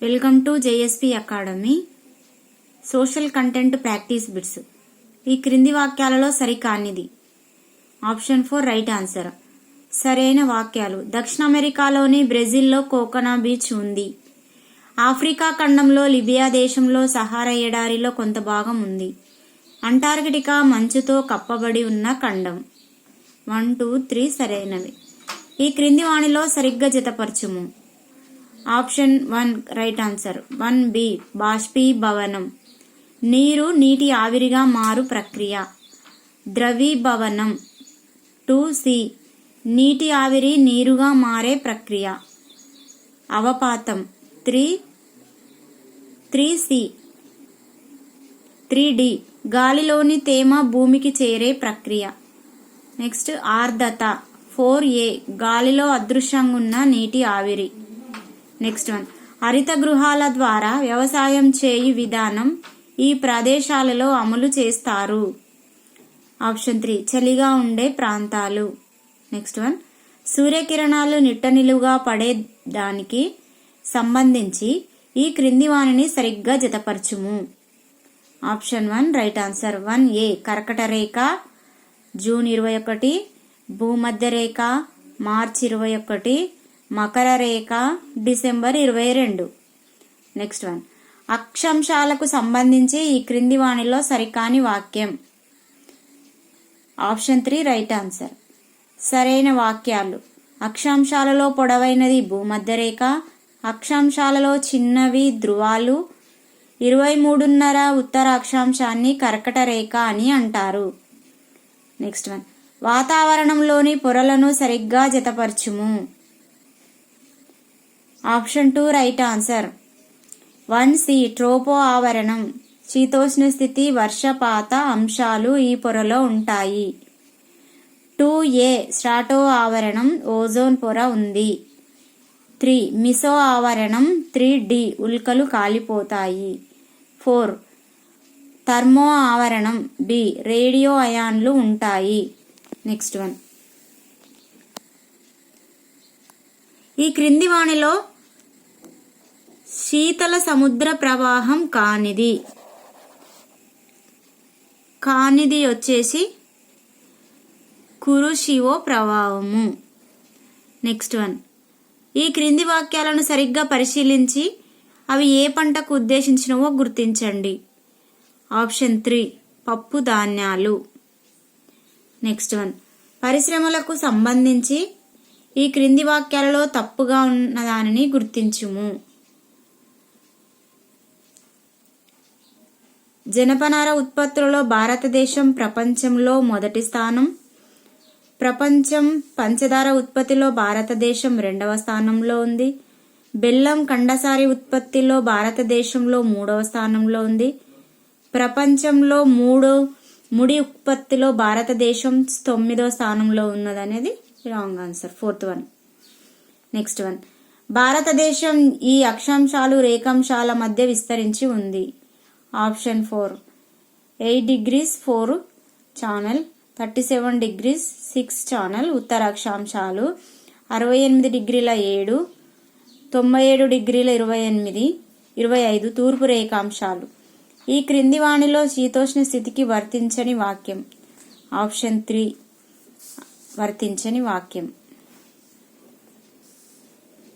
Welcome to JSP academy. Social content practice bits. ఈ క్రింది వాక్యాలలో సరికానిది. Option 4 right answer. సరైన వాక్యాలు: దక్షిణ అమెరికాలోని బ్రెజిల్లో కోకోనా బీచ్ ఉంది. ఆఫ్రికా ఖండంలో లిబియా దేశంలో సహారా ఎడారిలో కొంత భాగం ఉంది. అంటార్కిటికా మంచుతో కప్పబడి ఉన్న ఖండం. 1, 2, 3 సరైనవి. ఈ క్రింది వాణిలో సరిగ్గా జతపరచుము. Option 1 right answer. 1B బాష్పీభవనం, నీరు నీటి ఆవిరిగా మారు ప్రక్రియ. ద్రవీభవనం. 2C నీటి ఆవిరి నీరుగా మారే ప్రక్రియ. అవపాతం. 3C. 3D గాలిలోని తేమ భూమికి చేరే ప్రక్రియ. నెక్స్ట్ ఆర్ద్రత. 4A గాలిలో అదృశ్యంగా ఉన్న నీటి ఆవిరి. నెక్స్ట్ 1 హరిత గృహాల ద్వారా వ్యవసాయం చేయు విధానం ఈ ప్రదేశాలలో అమలు చేస్తారు. ఆప్షన్ 3 చలిగా ఉండే ప్రాంతాలు. నెక్స్ట్ 1 సూర్యకిరణాలు నిట్టనిలువుగా పడే దానికి సంబంధించి ఈ క్రింది వానిని సరిగ్గా జతపరచుము. Option 1 right answer. 1A కర్కట రేఖ జూన్ 21, భూమధ్య రేఖ మార్చి 21, మకర రేఖ డిసెంబర్ 22. నెక్స్ట్ 1 అక్షాంశాలకు సంబంధించి ఈ క్రింది వాణిలో సరికాని వాక్యం. Option 3 right answer. సరైన వాక్యాలు: అక్షాంశాలలో పొడవైనది భూమధ్య రేఖ, అక్షాంశాలలో చిన్నవి ధ్రువాలు, 23.5 ఉత్తర అక్షాంశాన్ని కర్కట రేఖ అని అంటారు. నెక్స్ట్ 1 వాతావరణంలోని పొరలను సరిగ్గా జతపరచుము. Option 2 right answer. 1C ట్రోపో ఆవరణం, శీతోష్ణ స్థితి వర్షపాత అంశాలు ఈ పొరలో ఉంటాయి. 2A స్ట్రాటో ఆవరణం, ఓజోన్ పొర ఉంది. 3 మిసో ఆవరణం, 3D ఉల్కలు కాలిపోతాయి. 4 థర్మో ఆవరణం, B రేడియో అయాన్లు ఉంటాయి. నెక్స్ట్ 1 ఈ క్రింది వాణిలో శీతల సముద్ర ప్రవాహం కానిది వచ్చేసి కురుషివో ప్రవాహము. నెక్స్ట్ 1 ఈ క్రింది వాక్యాలను సరిగ్గా పరిశీలించి అవి ఏ పంటకు ఉద్దేశించినవో గుర్తించండి. ఆప్షన్ 3 పప్పు ధాన్యాలు. నెక్స్ట్ 1 పరిశ్రమలకు సంబంధించి ఈ క్రింది వాక్యాలలో తప్పుగా ఉన్నదానిని గుర్తించుము. జనపనార ఉత్పత్తులలో భారతదేశం ప్రపంచంలో మొదటి స్థానం. ప్రపంచం పంచదార ఉత్పత్తిలో భారతదేశం 2వ స్థానంలో ఉంది. బెల్లం కండసారి ఉత్పత్తిలో భారతదేశంలో 3వ స్థానంలో ఉంది. ప్రపంచంలో ముడి ఉత్పత్తిలో భారతదేశం 9వ స్థానంలో ఉన్నదనేది రాంగ్ ఆన్సర్. 4th 1. నెక్స్ట్ 1 భారతదేశం ఈ అక్షాంశాలు రేఖాంశాల మధ్య విస్తరించి ఉంది. Option 4 8 degrees 4 channel, 37 degrees 6 channel ఉత్తర అక్షాంశాలు, 68 degrees 7, 97 degrees 25 తూర్పు రేఖాంశాలు. ఈ క్రింది వాణిలో శీతోష్ణ స్థితికి వర్తించని వాక్యం. ఆప్షన్ 3 వర్తించని వాక్యం.